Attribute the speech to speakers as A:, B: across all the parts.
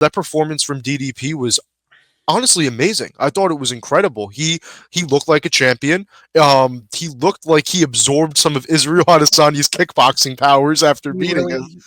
A: that performance from DDP was honestly amazing. I thought it was incredible. He looked like a champion. He looked like he absorbed some of Israel Adesanya's kickboxing powers after
B: He
A: beating him.
B: really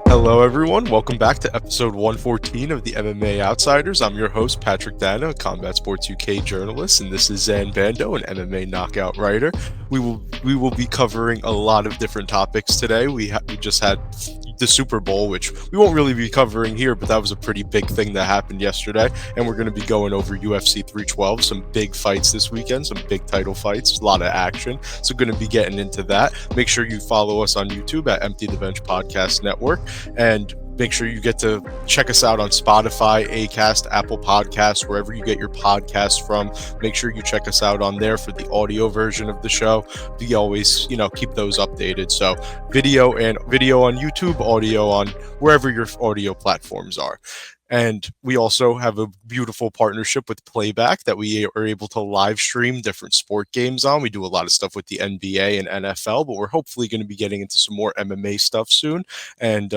A: Hello, everyone. Welcome back to episode 114 of the MMA Outsiders. I'm your host, Patrick Danna, a Combat Sports UK journalist, and this is Zain Bando, an MMA knockout writer. We will be covering a lot of different topics today. We just had the Super Bowl, which we won't really be covering here, but that was a pretty big thing that happened yesterday. And we're going to be going over UFC 312, some big fights this weekend, some big title fights, a lot of action. So going to be getting into that. Make sure you follow us on YouTube at Empty the Bench Podcast Network, and make sure you get to check us out on Spotify, Acast, Apple Podcasts, wherever you get your podcasts from. Make sure you check us out on there for the audio version of the show. We always, keep those updated. So video on YouTube, audio on wherever your audio platforms are. And we also have a beautiful partnership with Playback that we are able to live stream different sport games on. We do a lot of stuff with the NBA and NFL, but we're hopefully going to be getting into some more MMA stuff soon. And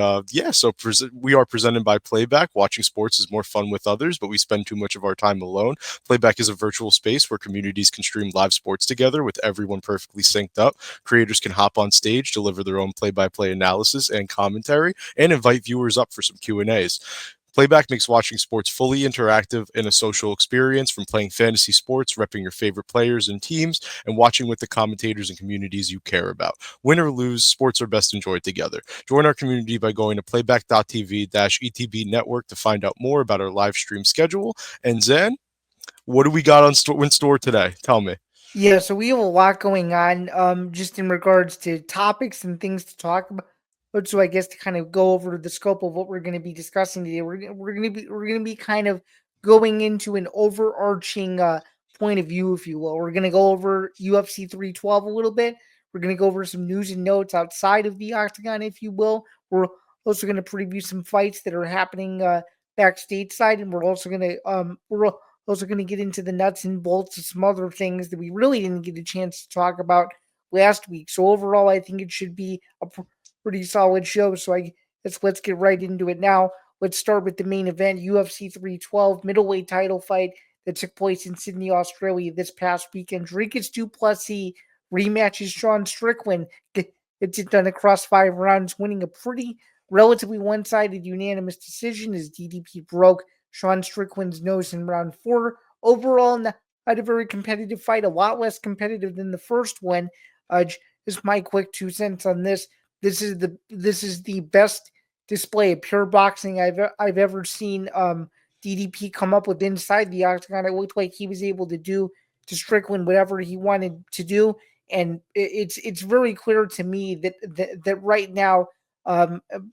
A: so we are presented by Playback. Watching sports is more fun with others, but we spend too much of our time alone. Playback is a virtual space where communities can stream live sports together with everyone perfectly synced up. Creators can hop on stage, deliver their own play-by-play analysis and commentary, and invite viewers up for some Q&As. Playback makes watching sports fully interactive and a social experience, from playing fantasy sports, repping your favorite players and teams, and watching with the commentators and communities you care about. Win or lose, sports are best enjoyed together. Join our community by going to playback.tv/ETB network to find out more about our live stream schedule. And Zen, what do we got in store today? Tell me.
B: Yeah, so we have a lot going on, just in regards to topics and things to talk about. So I guess to kind of go over the scope of what we're going to be discussing today, we're gonna be kind of going into an overarching point of view, if you will. We're gonna go over UFC 312 a little bit. We're gonna go over some news and notes outside of the octagon, if you will. We're also gonna preview some fights that are happening back stateside, and we're also going to get into the nuts and bolts of some other things that we really didn't get a chance to talk about last week. So overall, I think it should be a pretty solid show. So let's get right into it now. Let's start with the main event, UFC 312 middleweight title fight that took place in Sydney, Australia this past weekend. Dricus du Plessis rematches Sean Strickland. It's done across 5 rounds, winning a pretty relatively one-sided unanimous decision as DDP broke Sean Strickland's nose in round 4. Overall, not a very competitive fight, a lot less competitive than the first one. Just my quick 2 cents on this. This is the best display of pure boxing I've ever seen DDP come up with inside the octagon. It looked like he was able to do to Strickland whatever he wanted to do, and it's very clear to me that right now,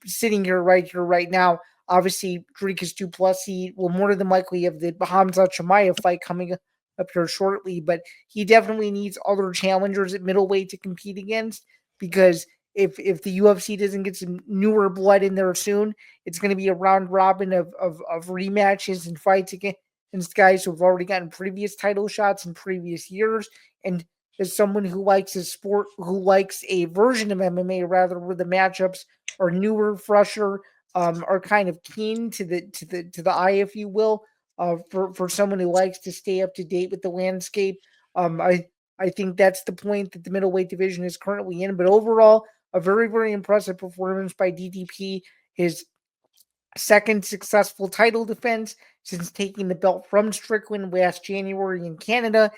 B: sitting here right now, obviously, Dricus du Plessis will more than likely have the Hamza Chimaev fight coming up here shortly, but he definitely needs other challengers at middleweight to compete against, because if the UFC doesn't get some newer blood in there soon, it's going to be a round robin of rematches and fights against guys who have already gotten previous title shots in previous years. And as someone who likes a sport, who likes a version of MMA rather, where the matchups are newer, fresher, are kind of keen to the eye, if you will, for someone who likes to stay up to date with the landscape. I think that's the point that the middleweight division is currently in. But overall, a very, very impressive performance by DDP. His second successful title defense since taking the belt from Strickland last January in Canada.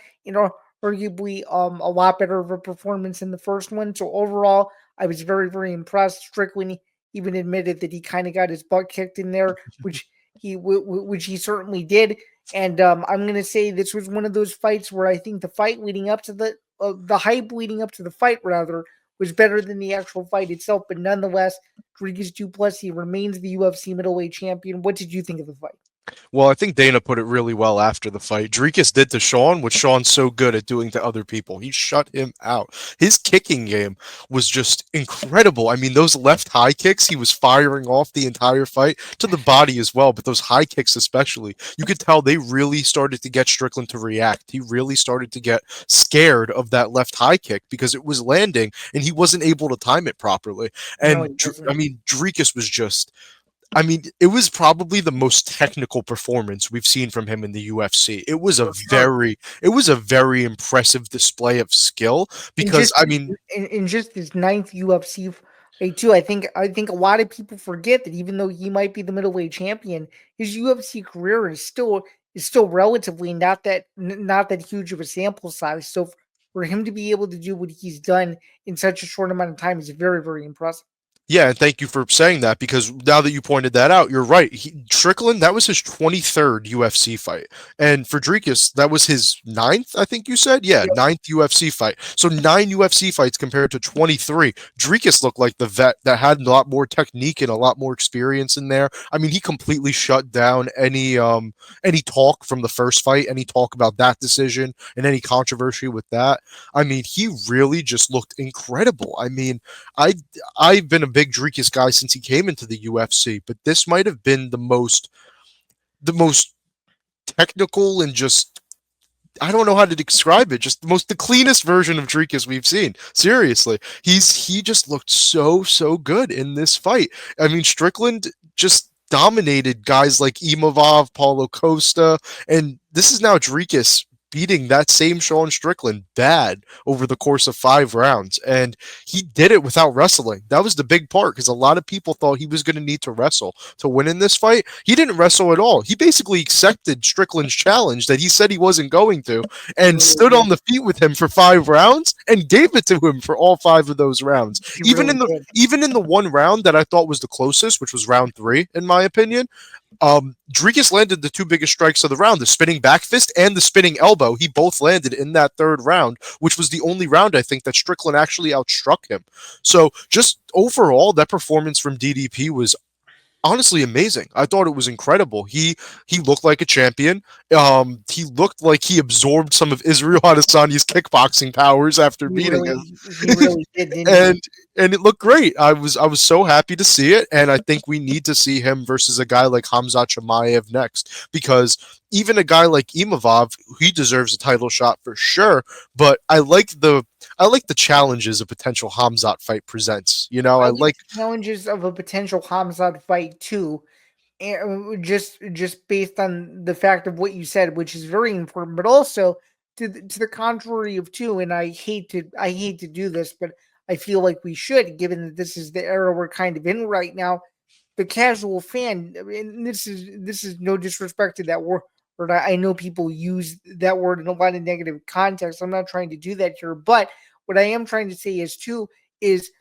B: Arguably a lot better of a performance than the first one. So overall, I was very, very impressed. Strickland even admitted that he kind of got his butt kicked in there, which he certainly did. And I'm going to say this was one of those fights where I think the fight leading up to the hype leading up to the fight rather was better than the actual fight itself. But nonetheless, Dricus du Plessis remains the UFC middleweight champion. What did you think of the fight?
A: Well, I think Dana put it really well after the fight. Dricus did to Sean what Sean's so good at doing to other people. He shut him out. His kicking game was just incredible. I mean, those left high kicks he was firing off the entire fight to the body as well, but those high kicks especially, you could tell they really started to get Strickland to react. He really started to get scared of that left high kick because it was landing and he wasn't able to time it properly.
B: No,
A: And
B: he
A: I
B: wasn't.
A: mean, Dricus was just I mean, it was probably the most technical performance we've seen from him in the UFC.
B: For sure.
A: It was a very impressive display of skill
B: And
A: because
B: just
A: I mean,
B: in just his ninth UFC fight too, I think a lot of people forget that even though he might be the middleweight champion, his UFC career is still relatively not that huge of a sample size. So for him to be able to do what he's done in such a short amount of time is very, very impressive.
A: yeah, and thank you for saying that because now that you pointed that out, you're right. Strickland, that was his 23rd UFC fight. And for Dricus, that was his ninth, I think you said? Yeah,
B: Yep,
A: ninth UFC fight. So nine UFC fights compared to 23. Dricus looked like the vet that had a lot more technique and a lot more experience in there. I mean, he completely shut down any talk from the first fight, any talk about that decision and any controversy with that. I mean, he really just looked incredible. I mean, I I've been a big Dricus guy since he came into the UFC, but this might have been the most technical and just I don't know how to describe it. Just the cleanest version of Dricus we've seen. Seriously, he just looked so good in this fight. I mean, Strickland just dominated guys like Imavov, Paulo Costa, and this is now Dricus beating that same Sean Strickland bad over the course of 5 rounds, and he did it without wrestling. That was the big part because a lot of people thought he was going to need to wrestle to win in this fight. He didn't wrestle at all. He basically accepted Strickland's challenge that he said he wasn't going to
B: he
A: and
B: really
A: stood
B: did.
A: on the feet with him for 5 rounds and gave it to him for all 5 of those rounds.
B: He really did.
A: Even in the one round that I thought was the closest, which was round 3 in my opinion, Dricus landed the two biggest strikes of the round, the spinning back fist and the spinning elbow. He both landed in that third round, which was the only round I think that Strickland actually outstruck him. So just overall, that performance from DDP was honestly amazing. I thought it was incredible. He looked like a champion. He looked like he absorbed some of Israel Adesanya's kickboxing powers after
B: He
A: beating him.
B: really he really did, didn't he?
A: and and it looked great. I was so happy to see it, and I think we need to see him versus a guy like Hamzat Chimaev next because even a guy like Imavov, he deserves a title shot for sure. But I like the challenges a potential Hamzat fight presents. You know,
B: I
A: I
B: like
A: like
B: the challenges of a potential Hamzat fight too, and just based on the fact of what you said, which is very important, but also to the contrary of two. And I hate to do this, but I feel like we should, given that this is the era we're kind of in right now. The casual fan, and this is no disrespect to that word. I know people use that word in a lot of negative context. I'm not trying to do that here, but what I am trying to say is too is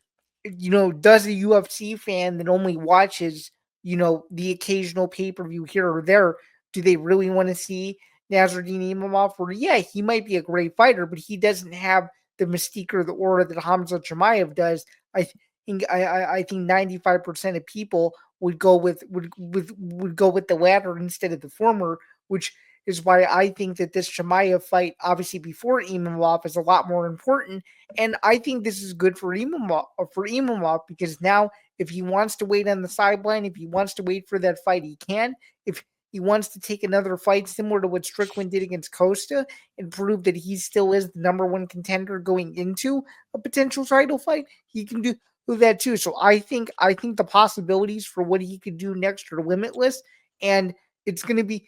B: does a UFC fan that only watches, the occasional pay per view here or there, do they really want to see Nasruddin Imamov? Or yeah, he might be a great fighter, but he doesn't have the mystique or the aura that Hamza Chimaev does. I think 95% of people would go with the latter instead of the former, which is why I think that this Chimaev fight, obviously before Imamov, is a lot more important. And I think this is good for Imamov because now, if he wants to wait on the sideline, if he wants to wait for that fight, he can. If he wants to take another fight similar to what Strickland did against Costa and prove that he still is the number one contender going into a potential title fight, he can do that too. So I think the possibilities for what he could do next are limitless, and it's gonna be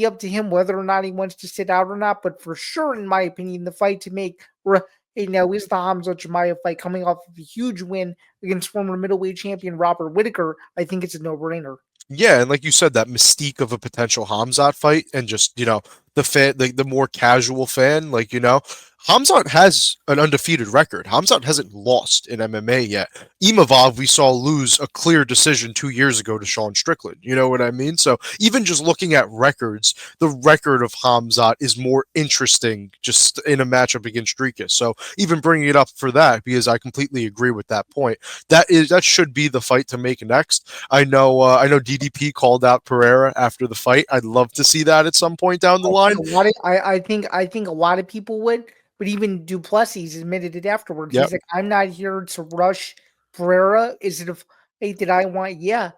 B: up to him whether or not he wants to sit out or not. But for sure, in my opinion, the fight to make right now is the Hamza Chimaev fight, coming off of a huge win against former middleweight champion Robert Whitaker. I think it's a no-brainer.
A: Yeah, and like you said, that mystique of a potential Hamzat fight, and just the fan, the more casual fan, Hamzat has an undefeated record. Hamzat hasn't lost in MMA yet. Imavov, we saw lose a clear decision 2 years ago to Sean Strickland. You know what I mean? So even just looking at records, the record of Hamzat is more interesting just in a matchup against Dricus. So even bringing it up for that, because I completely agree with that point. That should be the fight to make next. I know DDP called out Pereira after the fight. I'd love to see that at some point down the line.
B: I think a lot of people would, but even Duplessis admitted it afterwards.
A: Yep.
B: He's like, "I'm not here to rush Pereira. Is it a fight that I want? Yeah."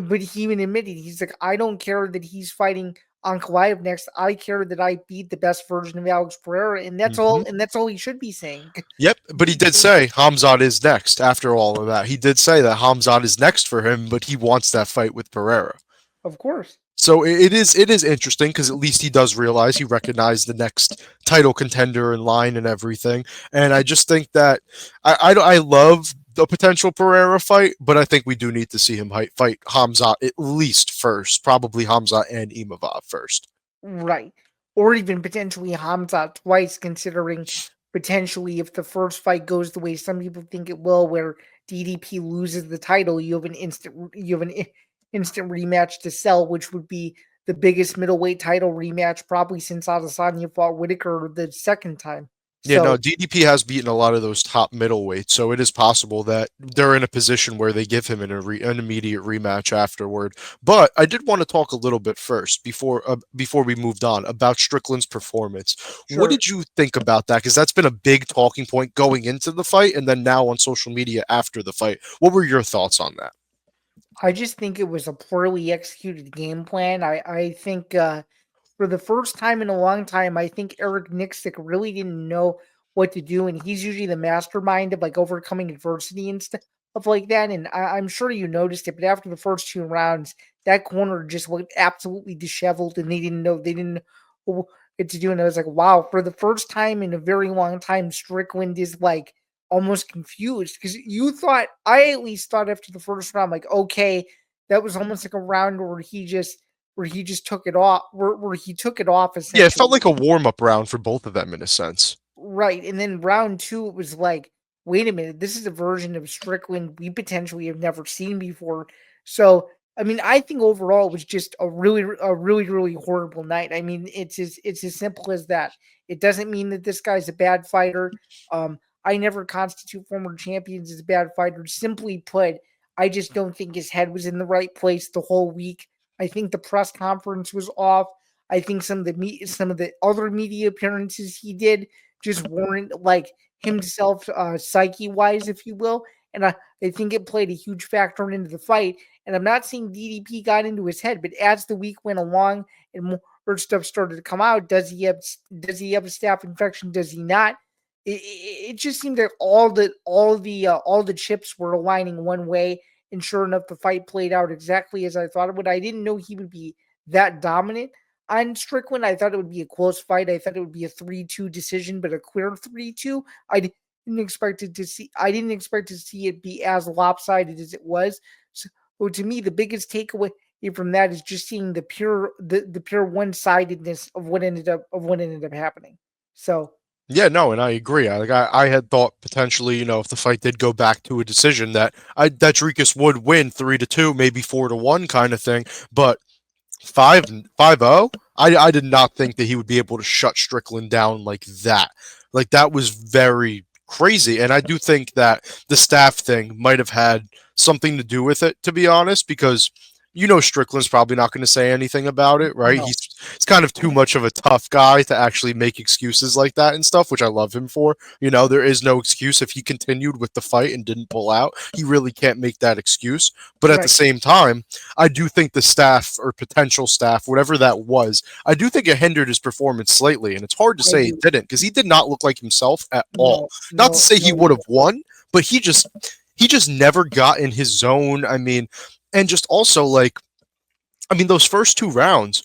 B: But he even admitted, he's like, "I don't care that he's fighting Ankalaev next. I care that I beat the best version of Alex Pereira, and that's
A: Hmm.
B: all. And that's all he should be saying."
A: Yep, but he did say Hamzat is next after all of that. He did say that Hamzat is next for him, but he wants that fight with Pereira.
B: Of course.
A: So it is interesting because at least he does realize he recognized the next title contender in line and everything. And I just think that I love the potential Pereira fight, but I think we do need to see him fight Hamzat at least first, probably Hamzat and Imavov first.
B: Right. Or even potentially Hamzat twice, considering potentially if the first fight goes the way some people think it will, where DDP loses the title, you have instant rematch to sell, which would be the biggest middleweight title rematch probably since Adesanya fought Whitaker the second time.
A: Yeah, no,
B: So
A: DDP has beaten a lot of those top middleweights, so it is possible that they're in a position where they give him an immediate rematch afterward. But I did want to talk a little bit first before we moved on about Strickland's performance. What
B: sure.
A: did you think about that? Because that's been a big talking point going into the fight, and then now on social media after the fight. What were your thoughts on that?
B: I just think it was a poorly executed game plan. I think for the first time in a long time, I think Eric Nixick really didn't know what to do, and he's usually the mastermind of like overcoming adversity and stuff like that. And I'm sure you noticed it, but after the first two rounds, that corner just looked absolutely disheveled, and they didn't know what to do. And I was like, wow, for the first time in a very long time, Strickland is like almost confused because you thought I at least thought after the first round, like, okay, that was almost like a round where he just took it off, where he took it off
A: Yeah, it felt
B: essentially.
A: like a warm up round for both of them in a sense.
B: Right. And then round two, it was like, wait a minute, this is a version of Strickland we potentially have never seen before. So, I mean, I think overall it was just really horrible night. I mean, it's as simple as that. It doesn't mean that this guy's a bad fighter. I never constitute former champions as bad fighters. Simply put, I just don't think his head was in the right place the whole week. I think the press conference was off. I think some of the other media appearances he did just weren't like himself psyche wise, if you will. And I think it played a huge factor into the fight. And I'm not saying DDP got into his head, but as the week went along and more stuff started to come out, does he have a staph infection? Does he not? It just seemed that all the chips were aligning one way, and sure enough, the fight played out exactly as I thought it would. I didn't know he would be that dominant on Strickland. I thought it would be a close fight. I thought it would be a 3-2 decision, but a clear 3-2. I didn't expect to see it be as lopsided as it was. So to me, the biggest takeaway from that is just seeing the pure one-sidedness of what ended up happening. So
A: Yeah, no, and I agree. I had thought potentially, if the fight did go back to a decision that Dricus would win 3-2, maybe 4-1 kind of thing. But 5-0, I did not think that he would be able to shut Strickland down like that. Like that was very crazy. And I do think that the staff thing might have had something to do with it, to be honest, because Strickland's probably not going to say anything about it, right?
B: no,
A: He's kind of too much of a tough guy to actually make excuses like that and stuff, which I love him for. There is no excuse if he continued with the fight and didn't pull out. He really can't make that excuse. But at the
B: right.
A: same time, I do think the staff or potential staff, whatever that was, I do think it hindered his performance slightly. And it's hard to
B: I
A: say
B: do.
A: it didn't because he did not look like himself at all.
B: No,
A: Not to
B: no,
A: say he
B: no.
A: would have won, but he just never got in his zone. I mean, and just also like those first two rounds,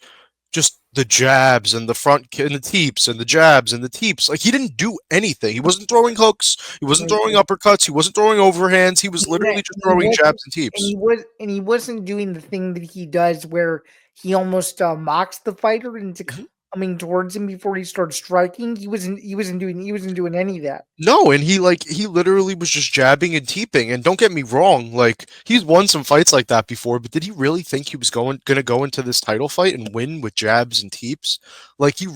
A: just the jabs and the and the teeps and the jabs and the teeps. Like he didn't do anything. He wasn't throwing hooks. He wasn't
B: Right.
A: throwing uppercuts. He wasn't throwing overhands. He was
B: And that
A: literally just
B: he
A: throwing
B: wasn't
A: jabs and teeps.
B: he wasn't doing the thing that he does where he almost mocks the fighter into
A: Mhm.
B: coming towards him before he started striking. He wasn't doing any of that.
A: No, and he literally was just jabbing and teeping. And don't get me wrong, like he's won some fights like that before, but did he really think he was gonna go into this title fight and win with jabs and teeps? Like he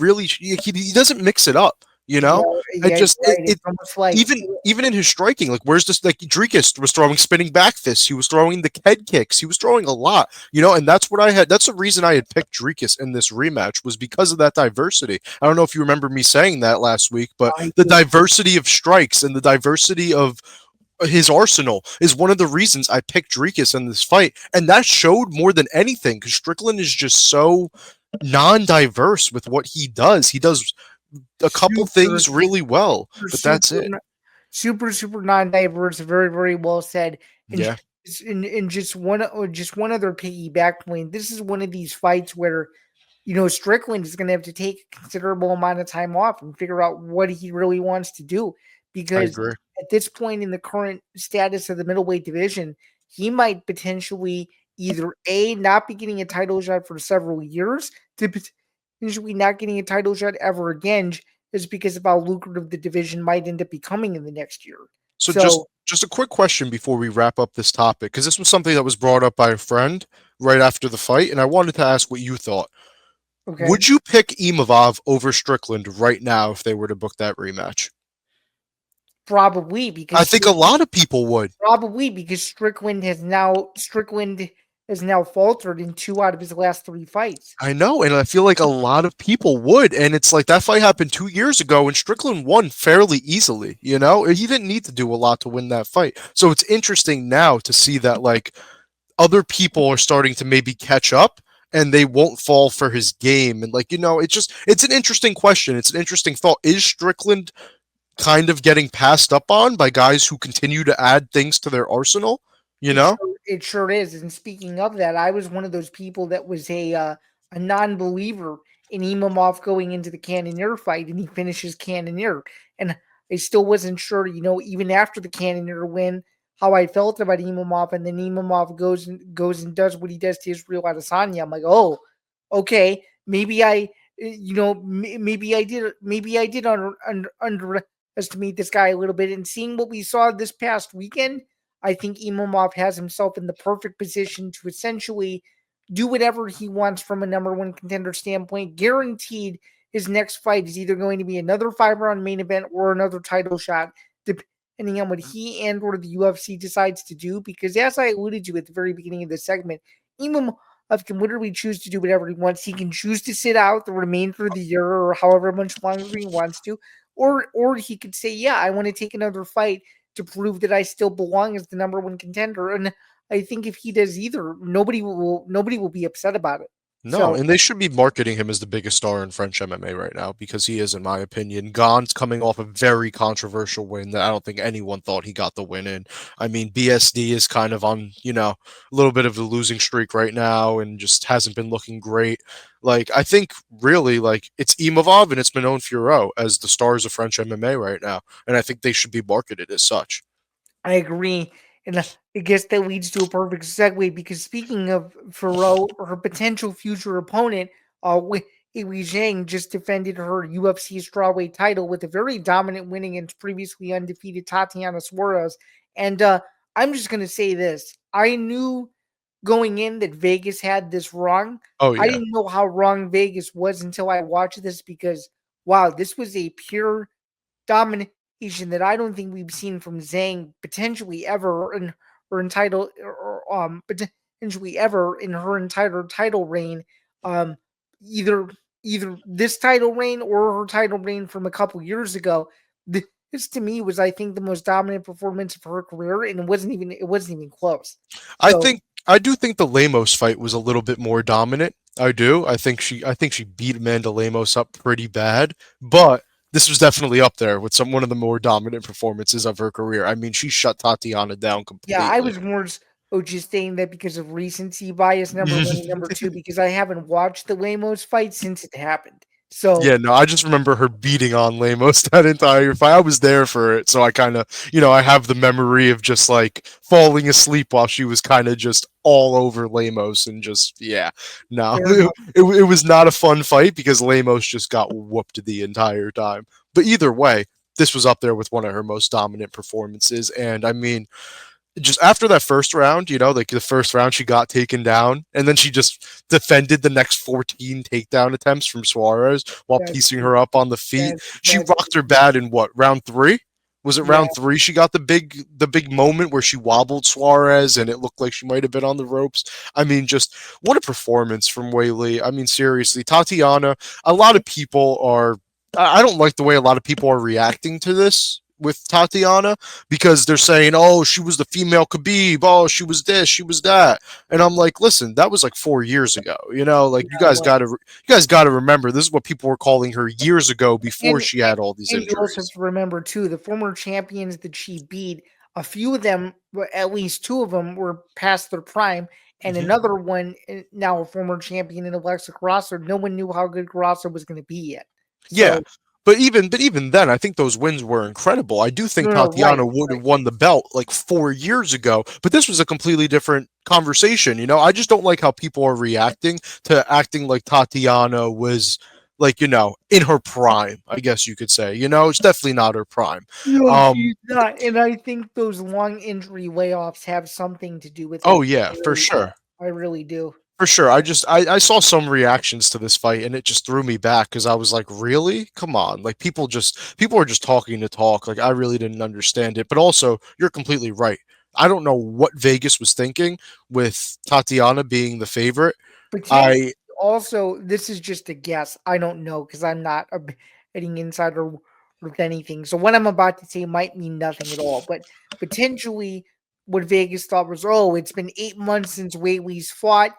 A: doesn't mix it up, you
B: Yeah,
A: know? It
B: yeah,
A: just
B: you're right.
A: it
B: It's almost like
A: even in his striking, like where's this like Dricus was throwing spinning back fists, he was throwing the head kicks, he was throwing a lot, and that's the reason I had picked Dricus in this rematch was because of that diversity. I don't know if you remember me saying that last week, but
B: I
A: the
B: do.
A: diversity of strikes and the diversity of his arsenal is one of the reasons I picked Dricus in this fight. And that showed more than anything because Strickland is just so non-diverse with what he does. He does a couple
B: Super,
A: things really well,
B: super,
A: but that's it.
B: super, super non-diverse. Very, very well said. And
A: Yeah,
B: just one other piggyback point. This is one of these fights where Strickland is going to have to take a considerable amount of time off and figure out what he really wants to do
A: I
B: because
A: agree.
B: at this point in the current status of the middleweight division, he might potentially either A, not be getting a title shot for several years, to potentially not getting a title shot ever again, is because of how lucrative the division might end up becoming in the next year.
A: So just
B: So,
A: just a quick question before we wrap up this topic, because this was something that was brought up by a friend right after the fight, and I wanted to ask what you thought.
B: okay,
A: Would you pick Imavov over Strickland right now if they were to book that rematch?
B: probably
A: I
B: because
A: think a lot of people would.
B: Probably because Strickland has now faltered in 2 out of his last 3 fights.
A: I know, and I feel like a lot of people would, and it's like that fight happened 2 years ago, and Strickland won fairly easily. He didn't need to do a lot to win that fight. So it's interesting now to see that like other people are starting to maybe catch up, and they won't fall for his game. And it's an interesting question. It's an interesting thought. Is Strickland kind of getting passed up on by guys who continue to add things to their arsenal? You know?
B: It sure is. And speaking of that, I was one of those people that was a non-believer in Imamov going into the Cannonier fight, and he finishes Cannonier. And I still wasn't sure, even after the Cannonier win, how I felt about Imamov. And then Imamov goes and does what he does to Israel Adesanya. I'm like, oh, okay, maybe maybe I did underestimate this guy a little bit. And seeing what we saw this past weekend, I think Imamov has himself in the perfect position to essentially do whatever he wants from a number one contender standpoint. Guaranteed, his next fight is either going to be another 5-round main event or another title shot, depending on what he and or the UFC decides to do. Because as I alluded to at the very beginning of the segment, Imamov can literally choose to do whatever he wants. He can choose to sit out the remainder of the year or however much longer he wants to, or he could say, "Yeah, I want to take another fight to prove that I still belong as the number one contender." And I think if he does either, nobody will be upset about it.
A: No,
B: So
A: and they should be marketing him as the biggest star in French MMA right now because he is, in my opinion. Gon's coming off a very controversial win that I don't think anyone thought he got the win in. I mean, BSD is kind of on, a little bit of the losing streak right now and just hasn't been looking great. Like, I think really, like, it's Imavov and it's Manon Fiorot as the stars of French MMA right now. And I think they should be marketed as such.
B: I agree. And I guess that leads to a perfect segue because speaking of Farrow, her potential future opponent, Wei Zhang just defended her UFC strawweight title with a very dominant win against previously undefeated Tatiana Suarez. And I'm just going to say this. I knew going in that Vegas had this wrong.
A: Oh,
B: I
A: yeah.
B: didn't know how wrong Vegas was until I watched this because, wow, this was a pure domination that I don't think we've seen from Zhang potentially ever in her entitled or potentially ever in her entire title reign. Um, either either this title reign or her title reign from a couple years ago. This to me was, I think, the most dominant performance of her career, and it wasn't even close. So
A: I do think the Lemos fight was a little bit more dominant. I do. I think she beat Amanda Lemos up pretty bad, but this was definitely up there with one of the more dominant performances of her career. I mean, she shut Tatiana down
B: yeah, I
A: completely.
B: was more just saying that because of recency bias, number one and number two, because I haven't watched the Lemos fight since it happened. So
A: Yeah, no, I just remember her beating on Lemos that entire fight. I was there for it, so I kind of, I have the memory of just like falling asleep while she was kind of just all over Lemos and just, yeah, no,
B: fair enough.
A: it was not a fun fight because Lemos just got whooped the entire time. But either way, this was up there with one of her most dominant performances, and I mean, just after that first round, like the first round she got taken down, and then she just defended the next 14 takedown attempts from Suarez while
B: That's
A: piecing her up on the feet. She
B: that's
A: rocked her bad in what, round three? Was it
B: yeah.
A: round three? She got the big moment where she wobbled Suarez and it looked like she might have been on the ropes. I mean, just what a performance from Weili. I mean, seriously, Tatiana. A lot of people are. I don't like the way a lot of people are reacting to this with Tatiana because they're saying, "Oh, she was the female Khabib. Oh, she was this, she was that." And I'm like, "Listen, that was like 4 years ago. Like
B: Yeah, well,
A: you guys got to remember this is what people were calling her years ago before
B: and
A: she had all these
B: and you also have
A: injuries."
B: to remember too, the former champions that she beat, a few of them, at least two of them, were past their prime, and
A: Mhm.
B: another one, now a former champion in Alexa Grasso. No one knew how good Grasso was going to be yet.
A: Yeah.
B: So
A: But even then, I think those wins were incredible. I do think
B: no, no, right,
A: Tatiana would
B: right.
A: have won the belt like 4 years ago, but this was a completely different conversation. I just don't like how people are reacting to acting like Tatiana was like, in her prime, I guess you could say. It's definitely not her prime.
B: No,
A: Um,
B: she's not, and I think those long injury layoffs have something to do with
A: oh
B: it.
A: yeah, for sure.
B: I really do.
A: For sure. I saw some reactions to this fight and it just threw me back because I was like, really? Come on. Like people are just talking to talk. Like I really didn't understand it. But also, you're completely right. I don't know what Vegas was thinking with Tatiana being the favorite.
B: Potentially,
A: I
B: also, this is just a guess. I don't know because I'm not a betting insider with anything. So what I'm about to say might mean nothing at all. But potentially, what Vegas thought was, oh, it's been 8 months since Whaley's fought.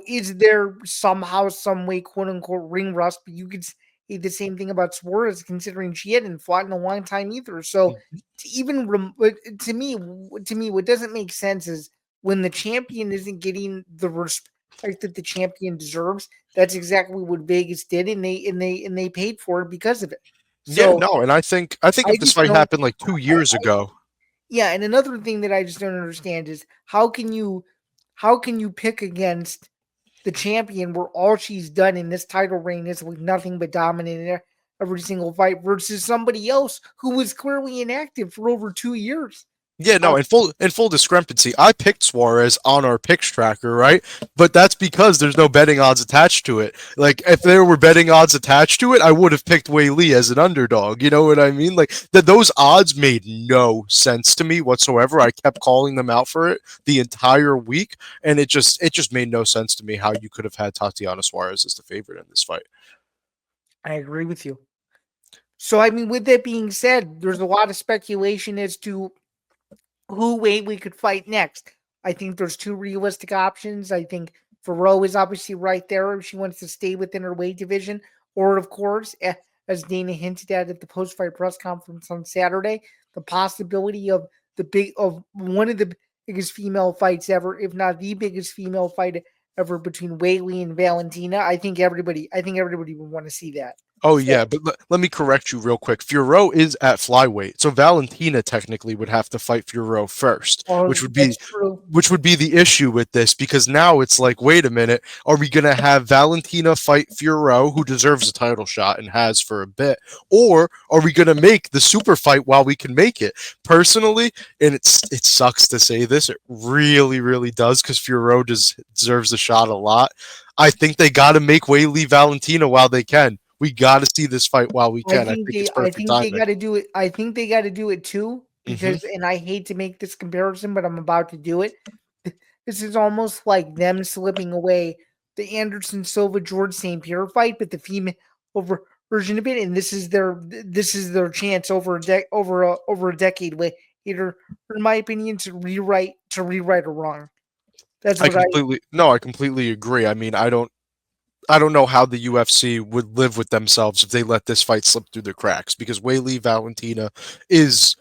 B: Is there somehow, some way, quote unquote, ring rust? But you could say the same thing about Suarez, considering she hadn't fought in a long time either. So to even to me, what doesn't make sense is when the champion isn't getting the respect that the champion deserves. That's exactly what Vegas did, and they paid for it because of it.
A: yeah,
B: So
A: no, and I think
B: I
A: if this
B: just
A: fight
B: don't.
A: happened like 2 years ago,
B: Yeah, and another thing that I just don't understand is how can you pick against the champion where all she's done in this title reign is with nothing but dominant in every single fight versus somebody else who was clearly inactive for over 2 years.
A: yeah,
B: Uh,
A: no, in full discrepancy, I picked Suarez on our picks tracker, right? But that's because there's no betting odds attached to it. Like if there were betting odds attached to it, I would have picked Wei Lee as an underdog. You know what I mean? Like that those odds made no sense to me whatsoever. I kept calling them out for it the entire week, and it just made no sense to me how you could have had Tatiana Suarez as the favorite in this fight.
B: I agree with you. So I mean, with that being said, there's a lot of speculation as to who we could fight next. I think there's two realistic options. I think Ferro is obviously right there if she wants to stay within her weight division, or of course, as Dana hinted at the post-fight press conference on Saturday, the possibility of one of the biggest female fights ever, if not the biggest female fight ever between Whaley and Valentina. I think everybody would want to see that.
A: Oh
B: So,
A: yeah, but let me correct you real quick. Furo is at flyweight, so Valentina technically would have to fight Furo first, which
B: oh,
A: would be
B: that's true.
A: the issue with this because now it's like, wait a minute, are we gonna have Valentina fight Furo, who deserves a title shot and has for a bit, or are we gonna make the super fight while we can make it? Personally, and it sucks to say this, it really really does because Furo deserves a shot a lot. I think they got to make Weili Valentina while they can. We got to see this fight while we can. I think it's
B: I
A: perfect
B: think they
A: timing.
B: got to do it. I think they got to do it too
A: Hmm.
B: because, and I hate to make this comparison, but I'm about to do it. This is almost like them slipping away the Anderson Silva George St. Pierre fight, but the female over version of it, and this is their chance over a decade later, in my opinion, to rewrite a wrong. That's
A: I
B: what I
A: completely no, I completely agree. I mean, I don't know how the UFC would live with themselves if they let this fight slip through the cracks because Weili Valentina is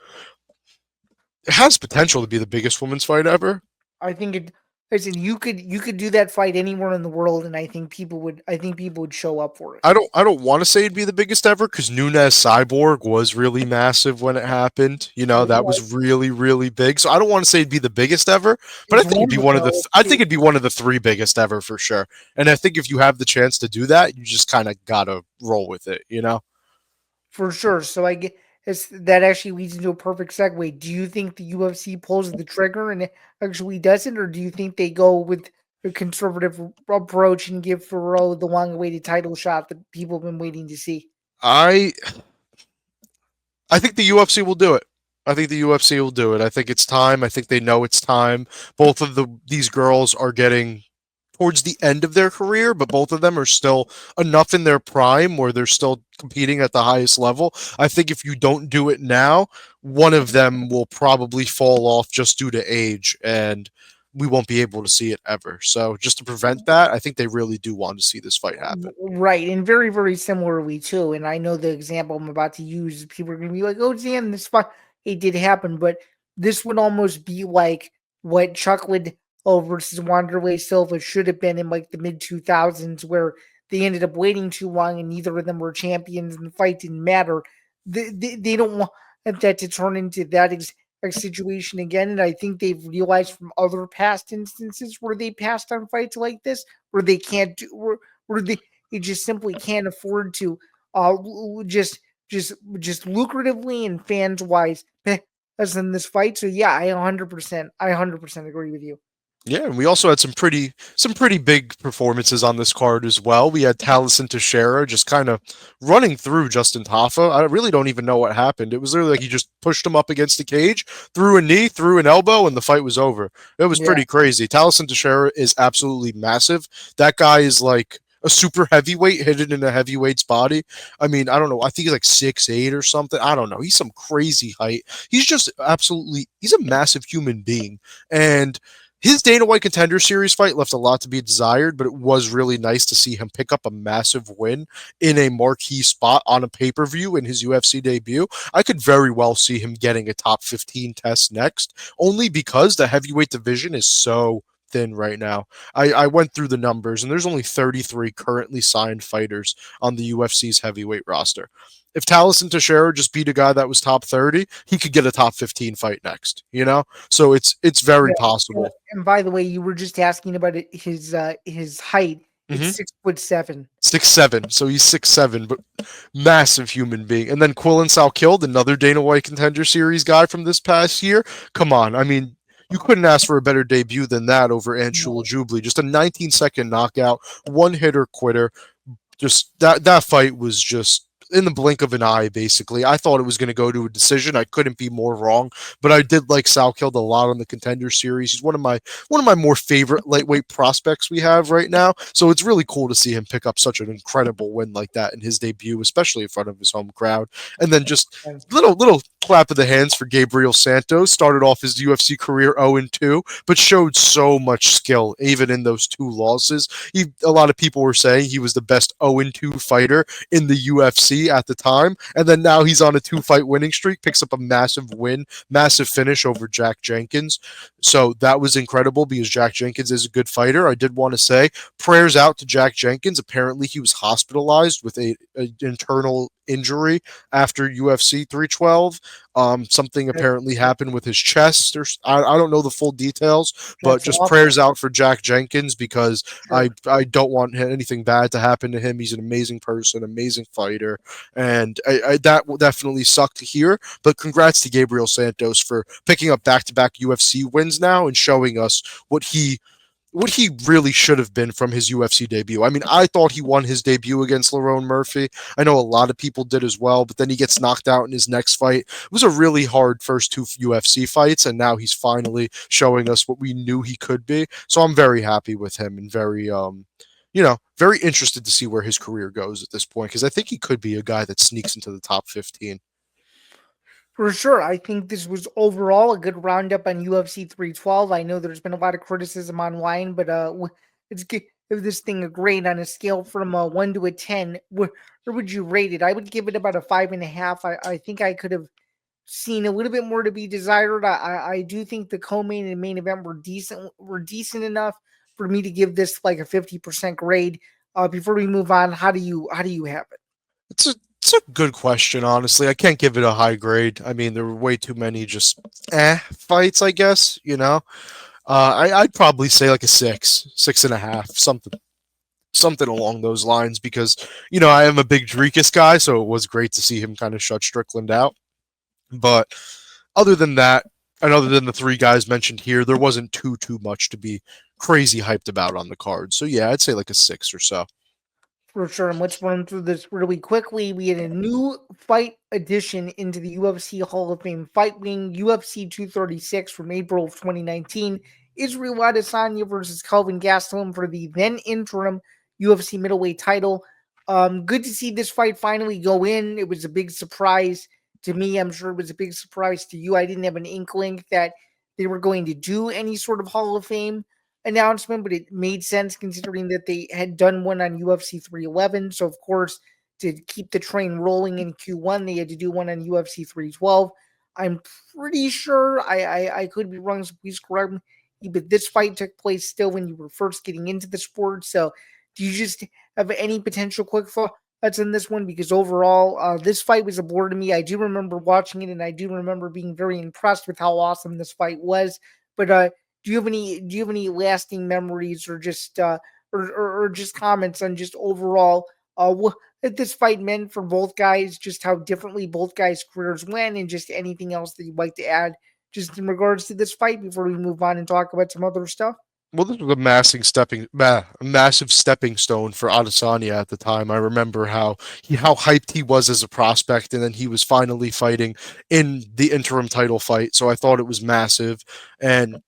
A: has potential to be the biggest women's fight ever.
B: I think it Listen, you could do that fight anywhere in the world, and I think people would show up for it.
A: I don't want to say it'd be the biggest ever because Nunez Cyborg was really massive when it happened. That
B: Well,
A: was really really big. So I don't want to say it'd be the biggest ever, but I
B: it's
A: think it'd
B: one
A: be
B: of
A: one of the.
B: those
A: I think
B: too.
A: it'd be one of the three biggest ever for sure. And I think if you have the chance to do that, you just kind of gotta roll with it.
B: For sure. So I get that actually leads into a perfect segue. Do you think the UFC pulls the trigger and it actually does it, or do you think they go with a conservative approach and give Ferrell the long-awaited title shot that people have been waiting to see?
A: I I think the UFC will do it. I think the UFC will do it. I think it's time. I think they know it's time. Both of these girls are getting towards the end of their career, but both of them are still enough in their prime where they're still competing at the highest level. I think if you don't do it now, one of them will probably fall off just due to age and we won't be able to see it ever. So just to prevent that, I think they really do want to see this fight happen.
B: Right, and very, very similarly too. And I know the example I'm about to use, people are gonna be like, "Oh, damn, this fuck, it did happen," but this would almost be like what Chuck Liddell versus Wanderlei Silva should have been in like the mid 2000s, where they ended up waiting too long and neither of them were champions and the fight didn't matter. They don't want that to turn into that situation again. And I think they've realized from other past instances where they passed on fights like this, where they can't do, where they just simply can't afford to just lucratively and fans wise as in this fight. So yeah, I 100% agree with you.
A: Yeah, and we also had some pretty big performances on this card as well. We had Taliesin Teixeira just kind of running through Justin Hoffa. I really don't even know what happened. It was literally like he just pushed him up against the cage, threw a knee, threw an elbow, and the fight was over. It was
B: Yeah.
A: pretty crazy. Taliesin Teixeira is absolutely massive. That guy is like a super heavyweight hidden in a heavyweight's body. I mean, I don't know. I think he's like 6'8" or something. I don't know. He's some crazy height. He's a massive human being. And his Dana White Contender Series fight left a lot to be desired, but it was really nice to see him pick up a massive win in a marquee spot on a pay per view in his UFC debut. I could very well see him getting a top 15 test next, only because the heavyweight division is so thin right now. I went through the numbers, and there's only 33 currently signed fighters on the UFC's heavyweight roster. If Taliesin Teixeira just beat a guy that was top 30, he could get a top 15 fight next. So it's very
B: Yeah.
A: possible.
B: And by the way, you were just asking about his height. It's
A: Hmm.
B: 6'7".
A: 6'7", so he's 6'7", but massive human being. And then Quillen Salkilled, another Dana White Contender Series guy from this past year. Come on, I mean, you couldn't ask for a better debut than that over Anshul Jubilee. Just a 19-second knockout, one hitter quitter. Just that fight was just in the blink of an eye. Basically, I thought it was going to go to a decision. I couldn't be more wrong, but I did like Salkilled a lot on the Contender Series. He's one of my more favorite lightweight prospects we have right now. So it's really cool to see him pick up such an incredible win like that in his debut, especially in front of his home crowd. And then just little clap of the hands for Gabriel Santos. Started off his UFC career 0-2, but showed so much skill even in those two losses. A lot of people were saying he was the best 0-2 fighter in the UFC at the time, and then now he's on a two-fight winning streak, picks up a massive win, massive finish over Jack Jenkins. So that was incredible because Jack Jenkins is a good fighter. I did want to say prayers out to Jack Jenkins. Apparently, he was hospitalized with a internal injury after UFC 312. Something apparently happened with his chest, or I don't know the full details, but
B: That's
A: just
B: awful.
A: prayers out for Jack Jenkins because I
B: Sure.
A: I don't want anything bad to happen to him. He's an amazing person, amazing fighter, and that will definitely suck to hear. But congrats to Gabriel Santos for picking up back-to-back UFC wins now and showing us what he really should have been from his UFC debut. I mean, I thought he won his debut against Lerone Murphy. I know a lot of people did as well, but then he gets knocked out in his next fight. It was a really hard first two UFC fights, and now he's finally showing us what we knew he could be. So I'm very happy with him and very interested to see where his career goes at this point because I think he could be a guy that sneaks into the top 15.
B: For sure. I think this was overall a good roundup on UFC 312. I know there's been a lot of criticism online, but let's give this thing a grade on a scale from a 1 to a 10. Where would you rate it? I would give it about a 5.5. I think I could have. seeing a little bit more to be desired. I do think the co-main and main event were decent enough for me to give this like a 50% grade. Before we move on, how do you have it?
A: It's a good question, honestly. I can't give it a high grade. I mean, there were way too many just fights, I guess, you know? I'd probably say like a 6.5, something along those lines because, I am a big Drekis guy, so it was great to see him kind of shut Strickland out. But other than that, and other than the three guys mentioned here, there wasn't too much to be crazy hyped about on the card. So yeah, I'd say like a 6 or so.
B: For sure. And let's run through this really quickly. We had a new fight addition into the UFC Hall of Fame fight wing, UFC 236 from April of 2019. Israel Adesanya versus Kelvin Gastelum for the then interim UFC middleweight title. Good to see this fight finally go in. It was a big surprise to me. I'm sure it was a big surprise to you. I didn't have an inkling that they were going to do any sort of Hall of Fame announcement, but it made sense considering that they had done one on UFC 311. So, of course, to keep the train rolling in Q1, they had to do one on UFC 312. I'm pretty sure I could be wrong, so please correct me. But this fight took place still when you were first getting into the sport. So, do you just have any potential quick thoughts in this one? Because overall, this fight was a bore to me. I do remember watching it, and I do remember being very impressed with how awesome this fight was. But do you have any lasting memories or just or just comments on just overall what this fight meant for both guys, just how differently both guys' careers went, and just anything else that you'd like to add just in regards to this fight before we move on and talk about some other stuff?
A: Well, this was a massive stepping stone for Adesanya at the time. I remember how hyped he was as a prospect, and then he was finally fighting in the interim title fight. So I thought it was massive, and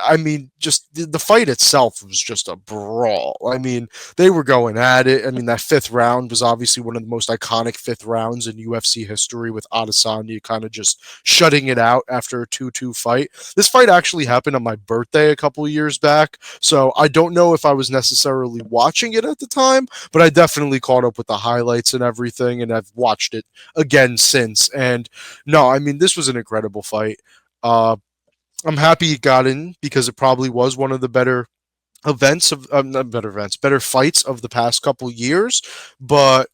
A: I mean, just the fight itself was just a brawl. I mean, they were going at it. I mean, that fifth round was obviously one of the most iconic fifth rounds in UFC history, with Adesanya kind of just shutting it out after a 2-2 fight. This fight actually happened on my birthday a couple years back, so I don't know if I was necessarily watching it at the time, but I definitely caught up with the highlights and everything, and I've watched it again since. And no, I mean, this was an incredible fight. Uh, I'm happy it got in because it probably was one of the better not better events, better fights of the past couple years. But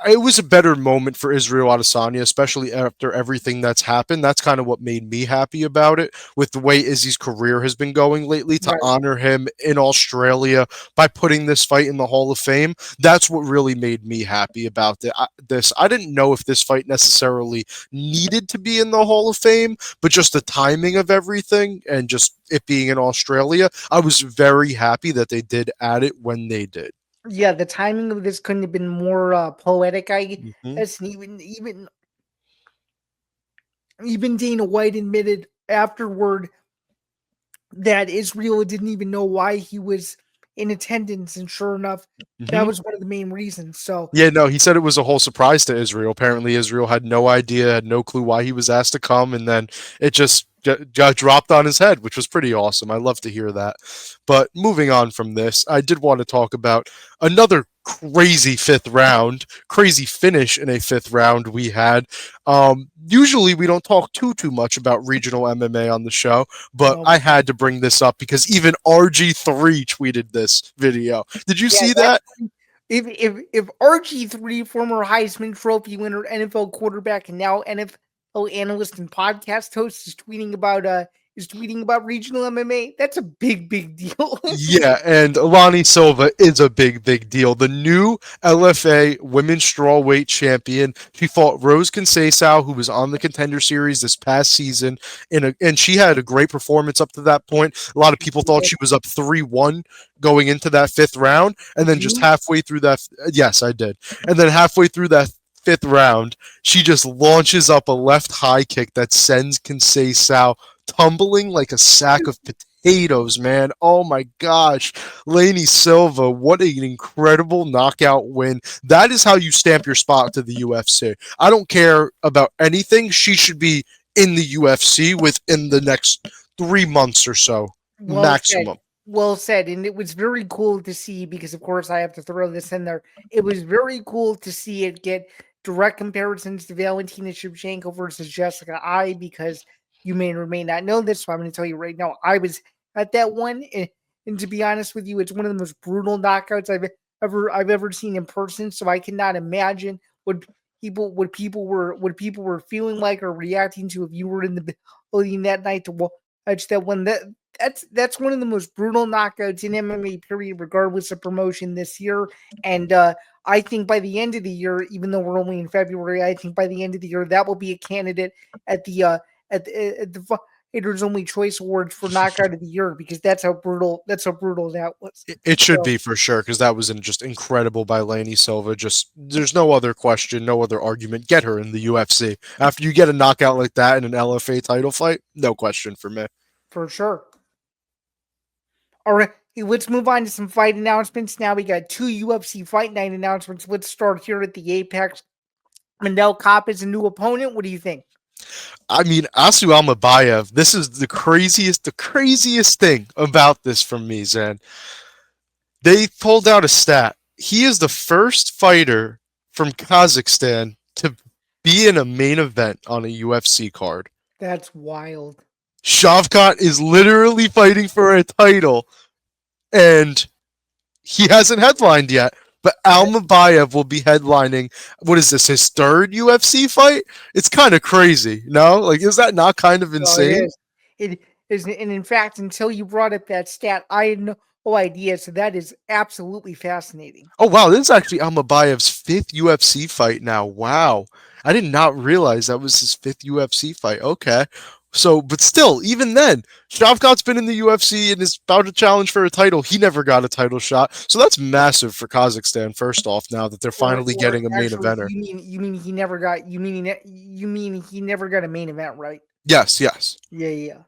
A: it was a better moment for Israel Adesanya, especially after everything that's happened. That's kind of what made me happy about it, with the way Izzy's career has been going lately. To
B: Right.
A: honor him in Australia by putting this fight in the Hall of Fame, that's what really made me happy about this. I didn't know if this fight necessarily needed to be in the Hall of Fame, but just the timing of everything and just it being in Australia, I was very happy that they did add it when they did.
B: Yeah, the timing of this couldn't have been more poetic, I
A: Hmm.
B: guess. And even Dana White admitted afterward that Israel didn't even know why he was in attendance, and sure enough, that
A: Hmm.
B: was one of the main reasons. So
A: Yeah, no, he said it was a whole surprise to Israel. Apparently, Israel had no idea, had no clue why he was asked to come, and then it just got dropped on his head, which was pretty awesome. I love to hear that. But moving on from this, I did want to talk about another crazy fifth round, crazy finish in a fifth round we had. Usually, we don't talk too much about regional MMA on the show, but
B: no,
A: I had to bring this up because even RG3 tweeted this video. Did you
B: yeah,
A: see
B: that
A: that?
B: if RG3, former Heisman Trophy winner, NFL quarterback, and now NFL analyst and podcast host, is tweeting about regional MMA, that's a big deal.
A: Yeah, and Lany Silva is a big deal. The new LFA Women's Strawweight Champion. She fought Rose Conceição, who was on the Contender Series this past season, and she had a great performance up to that point. A lot of people thought she was up 3-1 going into that fifth round, and
B: Did
A: then just
B: you?
A: halfway through that, yes, I did. And then halfway through that fifth round, she just launches up a left high kick that sends Conceição tumbling like a sack of potatoes, man. Oh my gosh. Lany Silva, what an incredible knockout win. That is how you stamp your spot to the UFC. I don't care about anything. She should be in the UFC within the next 3 months or so,
B: Well said.
A: maximum.
B: Well said. And it was very cool to see because, of course, I have to throw this in there. It was very cool to see it get direct comparisons to Valentina Shevchenko versus Jessica Ai because you may or may not know this. So I'm going to tell you right now, I was at that one, and to be honest with you, it's one of the most brutal knockouts I've ever seen in person. So I cannot imagine what people were feeling like or reacting to if you were in the building that night to watch that one. That's one of the most brutal knockouts in MMA period, regardless of promotion this year. And I think by the end of the year, even though we're only in February, I think by the end of the year that will be a candidate at the Fighters Only Choice Awards for Knockout of the Year because that's how brutal that was.
A: It should
B: So
A: be for sure because that was just incredible by Lany Silva. Just there's no other question, no other argument. Get her in the UFC after you get a knockout like that in an LFA title fight. No question for me.
B: for sure. All right, let's move on to some fight announcements. Now we got 2 UFC Fight Night announcements. Let's start here at the Apex. Mandel Kopp is a new opponent. What do you think?
A: I mean, Asu Almabayev, this is the craziest thing about this from me, Zan. They pulled out a stat. He is the first fighter from Kazakhstan to be in a main event on a UFC card.
B: That's wild.
A: Shavkat is literally fighting for a title, and he hasn't headlined yet. But Almabayev will be headlining. What is this? His third UFC fight? It's kind of crazy, no? Like, is that not kind of insane?
B: No, it is. It is, and in fact, until you brought up that stat, I had no idea. So that is absolutely fascinating.
A: Oh wow, this is actually Almabayev's fifth UFC fight now. Wow, I did not realize that was his fifth UFC fight. Okay, so but still, even then, Shavkat's been in the UFC and is about to challenge for a title. He never got a title shot, so that's massive for Kazakhstan. First off, now that they're finally getting a main eventer.
B: You mean he never got? You mean he never got a main event, right?
A: Yes, yes.
B: Yeah.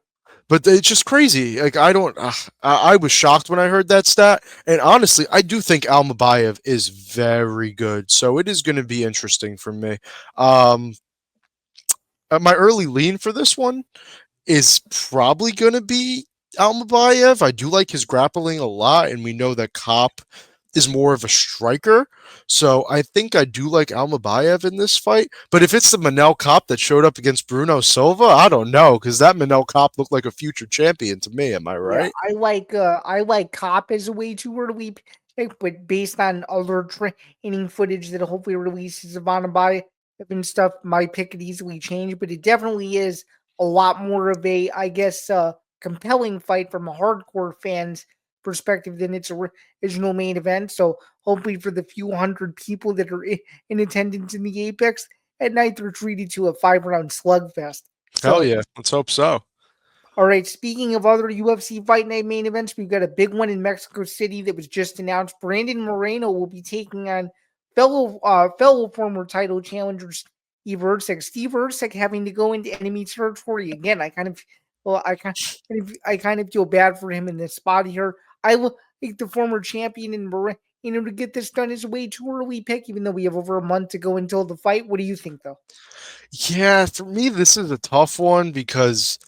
A: But it's just crazy. Like I was shocked when I heard that stat, and honestly, I do think Almabayev is very good. So it is going to be interesting for me. My early lean for this one is probably going to be Almabayev. I do like his grappling a lot, and we know that Kopp is more of a striker. So I think I do like Almabayev in this fight. But if it's the Manel Kopp that showed up against Bruno Silva, I don't know, because that Manel Kopp looked like a future champion to me. Am I right?
B: Yeah, I like Kopp as a way too early pick, but based on other training footage that hopefully releases of Almabayev and stuff, my pick could easily change. But it definitely is a lot more of a, I guess, compelling fight from a hardcore fan's perspective than its original main event. So hopefully for the few hundred people that are in attendance in the Apex at night, they're treated to a 5-round slugfest.
A: Hell
B: So
A: yeah. Let's hope so.
B: all right, speaking of other UFC Fight Night main events, we've got a big one in Mexico City that was just announced. Brandon Moreno will be taking on fellow former title challenger Steve Erceg. Steve Erceg having to go into enemy territory again. I kind of feel bad for him in this spot here. I will think the former champion in Moreno to get this done is a way too early pick, even though we have over a month to go until the fight. What do you think, though?
A: Yeah, for me, this is a tough one because,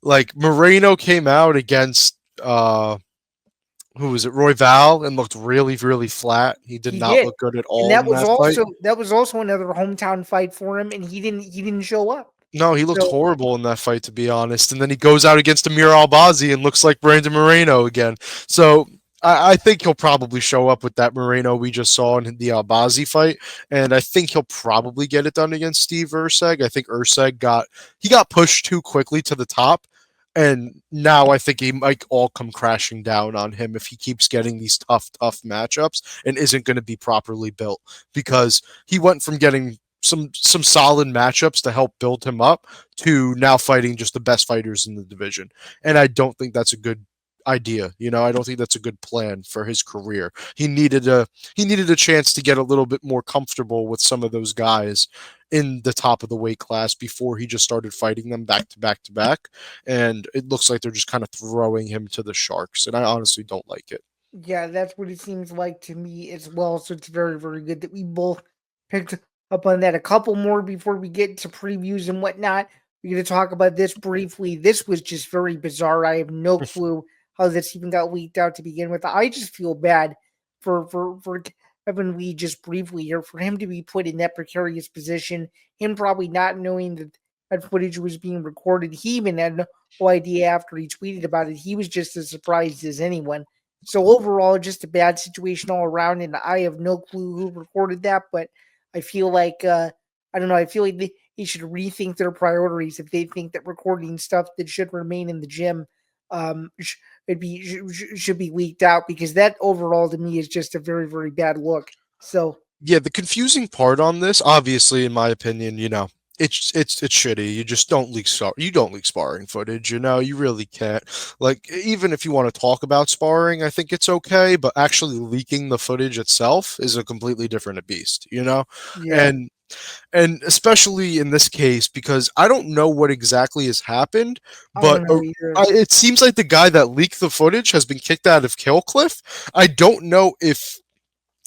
A: like, Moreno came out against who was it, Royval, and looked really, really flat. He did not look good at all
B: and
A: in that fight.
B: that was also another hometown fight for him, and he didn't show up.
A: No, he looked horrible in that fight, to be honest. And then he goes out against Amir Albazi and looks like Brandon Moreno again. So I think he'll probably show up with that Moreno we just saw in the Albazi fight, and I think he'll probably get it done against Steve Erceg. I think Erceg got pushed too quickly to the top, and now I think he might all come crashing down on him if he keeps getting these tough matchups and isn't going to be properly built, because he went from getting some solid matchups to help build him up to now fighting just the best fighters in the division. And I don't think that's a good idea. I don't think that's a good plan for his career. He needed a chance to get a little bit more comfortable with some of those guys in the top of the weight class before he just started fighting them back to back to back. And it looks like they're just kind of throwing him to the sharks. And I honestly don't like it.
B: Yeah, that's what it seems like to me as well. So it's very, very good that we both picked up on that. A couple more before we get to previews and whatnot. We're going to talk about this briefly. This was just very bizarre. I have no clue how this even got leaked out to begin with. I just feel bad for Evan Lee just briefly here, for him to be put in that precarious position, him probably not knowing that that footage was being recorded. He even had no idea after he tweeted about it. He was just as surprised as anyone. So overall, just a bad situation all around, and I have no clue who recorded that, but I feel like I don't know. I feel like they should rethink their priorities if they think that recording stuff that should remain in the gym should be leaked out, because that overall to me is just a very very bad look. So
A: Yeah, the confusing part on this, obviously, in my opinion, it's shitty. You just don't you don't leak sparring footage. You really can't. Like, even if you want to talk about sparring, I think it's okay, but actually leaking the footage itself is a completely different beast.
B: yeah,
A: And and especially in this case, because I don't know what exactly has happened,
B: I
A: but
B: don't know either.
A: it seems like the guy that leaked the footage has been kicked out of Kill Cliff. I don't know if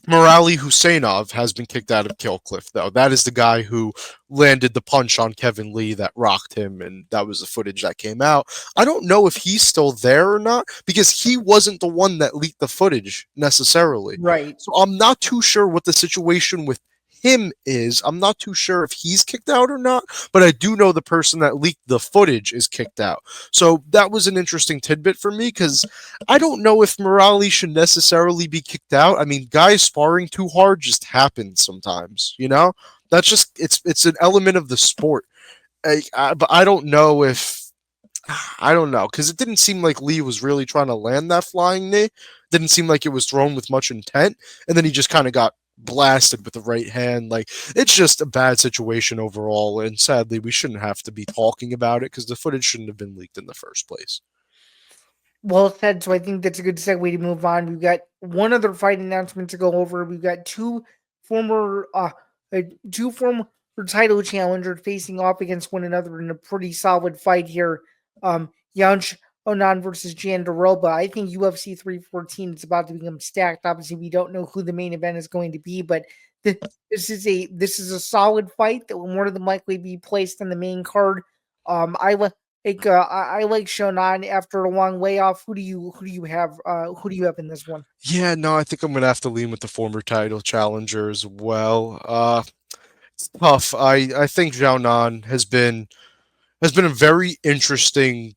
A: Morali Husseinov has been kicked out of Kill Cliff, though. That is the guy who landed the punch on Kevin Lee that rocked him, and that was the footage that came out. I don't know if he's still there or not, because he wasn't the one that leaked the footage necessarily.
B: Right.
A: So I'm not too sure what the situation with him is. I'm not too sure if he's kicked out or not, but I do know the person that leaked the footage is kicked out. So that was an interesting tidbit for me, because I don't know if Morali should necessarily be kicked out. I mean, guys sparring too hard just happens sometimes. That's just it's an element of the sport. But I don't know if I don't know, because it didn't seem like Lee was really trying to land that flying knee. Didn't seem like it was thrown with much intent, and then he just kind of got blasted with the right hand. Like, it's just a bad situation overall, and sadly, we shouldn't have to be talking about it because the footage shouldn't have been leaked in the first place.
B: Well said. So I think that's a good segue to move on. We've got one other fight announcement to go over. We've got former uh two former title challengers facing off against one another in a pretty solid fight here. Yaunch Onan versus Jandaroba. I think UFC 314 is about to become stacked. Obviously, we don't know who the main event is going to be, but this is a solid fight that will more than likely be placed on the main card. I like Shonan after a long layoff. Who do you have in this one?
A: Yeah, no, I think I'm gonna have to lean with the former title challenger as well. It's tough. I think Zhao Nan has been a very interesting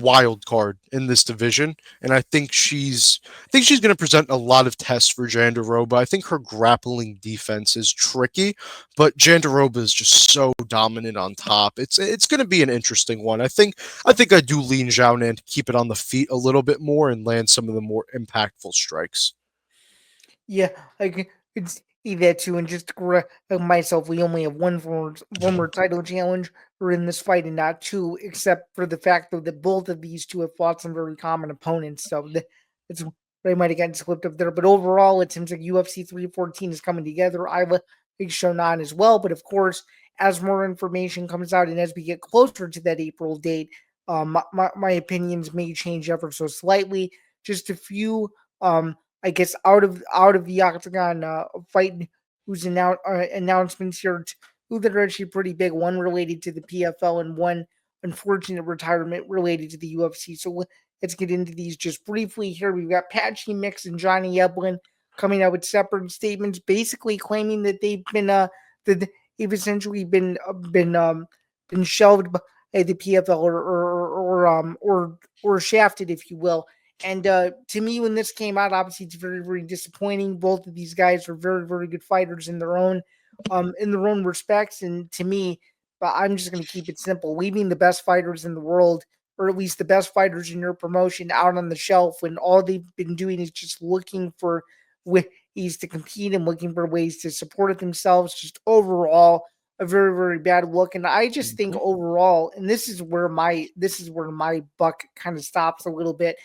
A: wild card in this division, and I think she's going to present a lot of tests for Jandaroba. I think her grappling defense is tricky, but Jandaroba is just so dominant on top. It's going to be an interesting one. I think I do lean Zhao Nan to keep it on the feet a little bit more and land some of the more impactful strikes.
B: Yeah, I could see that too. And just to correct myself, we only have one former title challenge in this fight and not two, except for the fact that both of these two have fought some very common opponents. So that's where I might have gotten slipped up there. But overall, it seems like UFC 314 is coming together. I like Shonan as well. But of course, as more information comes out and as we get closer to that April date, my opinions may change ever so slightly. Just a few I guess out of the octagon fight whose announcements here, two that are actually pretty big. One related to the PFL and one unfortunate retirement related to the UFC. So let's get into these just briefly here. We've got Patchy Mix and Johnny Eblen coming out with separate statements, basically claiming that that they've essentially been shelved by the PFL or shafted, if you will. And to me, when this came out, obviously it's very, very disappointing. Both of these guys are very, very good fighters in their own respects. And to me, but I'm just going to keep it simple: leaving the best fighters in the world, or at least the best fighters in your promotion, out on the shelf when all they've been doing is just looking for ways to compete and looking for ways to support themselves. Just overall, a very, very bad look. And I just think
A: Mhm.
B: overall, and this is where my buck kind of stops a little bit.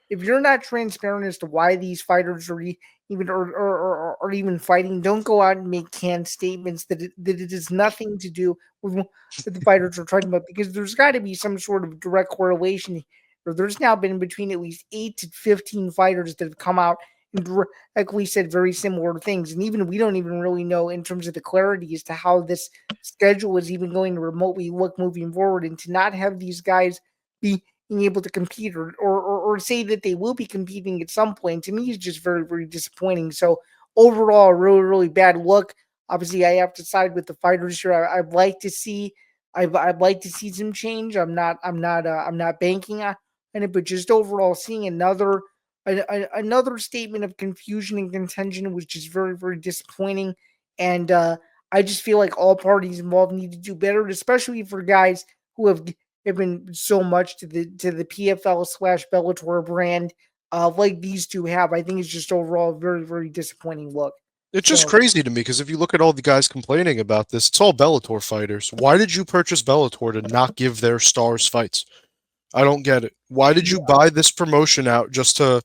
B: If you're not transparent as to why these fighters are even or even fighting, don't go out and make canned statements that it has nothing to do with what the fighters are talking about, because there's got to be some sort of direct correlation. Or there's now been between at least 8 to 15 fighters that have come out and directly said very similar things, and even we don't even really know in terms of the clarity as to how this schedule is even going to remotely look moving forward, and to not have these guys be being able to compete or say that they will be competing at some point, to me is just very, very disappointing. So overall a really, really bad look. Obviously, I have to side with the fighters here. I'd like to see, I'd like to see some change. I'm not banking on it, but just overall seeing another statement of confusion and contention was just very, very disappointing. And I just feel like all parties involved need to do better, especially for guys who have given so much to the PFL slash Bellator brand, like these two have. I think it's just overall a very, very disappointing look.
A: It's just
B: So
A: crazy to me because if you look at all the guys complaining about this, it's all Bellator fighters. Why did you purchase Bellator to not give their stars fights? I don't get it. Why did you buy this promotion out just to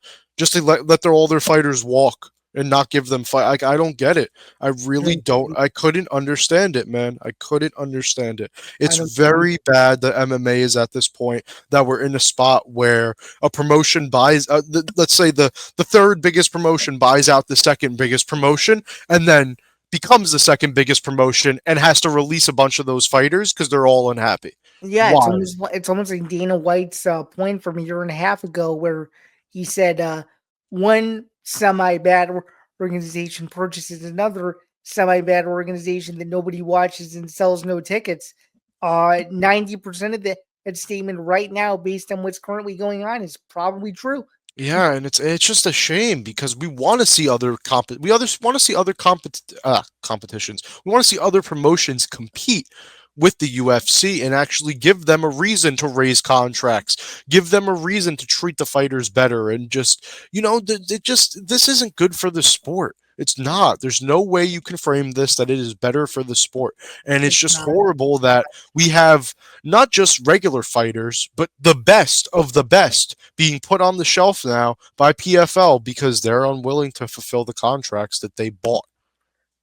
A: let all their fighters walk and not give them fight? Like, I don't get it. I really don't. I couldn't understand it, man. I couldn't understand it.
B: I
A: It's
B: don't.
A: very bad that MMA is at this point that we're in a spot where a promotion buys. Let's say the third biggest promotion buys out the second biggest promotion, and then becomes the second biggest promotion and has to release a bunch of those fighters because they're all unhappy.
B: Yeah,
A: Why?
B: it's almost like Dana White's point from a year and a half ago, where he said one semi bad organization purchases another semi bad organization that nobody watches and sells no tickets. 90% of that statement right now, based on what's currently going on, is probably true.
A: Yeah, and it's just a shame because we want to see other want to see other competitions. We want to see other promotions compete with the UFC and actually give them a reason to raise contracts, give them a reason to treat the fighters better, and just this isn't good for the sport. It's not. There's no way you can frame this that it is better for the sport, and it's
B: It's
A: just
B: not.
A: horrible that we have not just regular fighters, but the best of the best being put on the shelf now by PFL because they're unwilling to fulfill the contracts that they bought.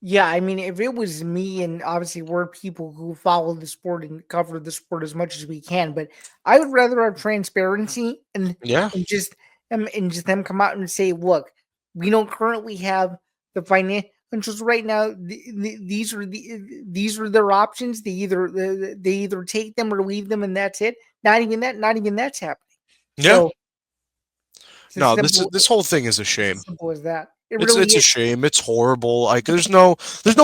B: Yeah, I mean, if it was me, and obviously we're people who follow the sport and cover the sport as much as we can, but I would rather have transparency
A: Yeah.
B: and just and just them come out and say, look, we don't currently have the financials right now. These are their options. They either take them or leave them, and that's it. Not even that. Not even that's happening.
A: Yeah.
B: So
A: No, this whole thing is a
B: it's as
A: shame.
B: simple as that. It
A: It's
B: really
A: a
B: is.
A: shame. It's horrible. Like there's no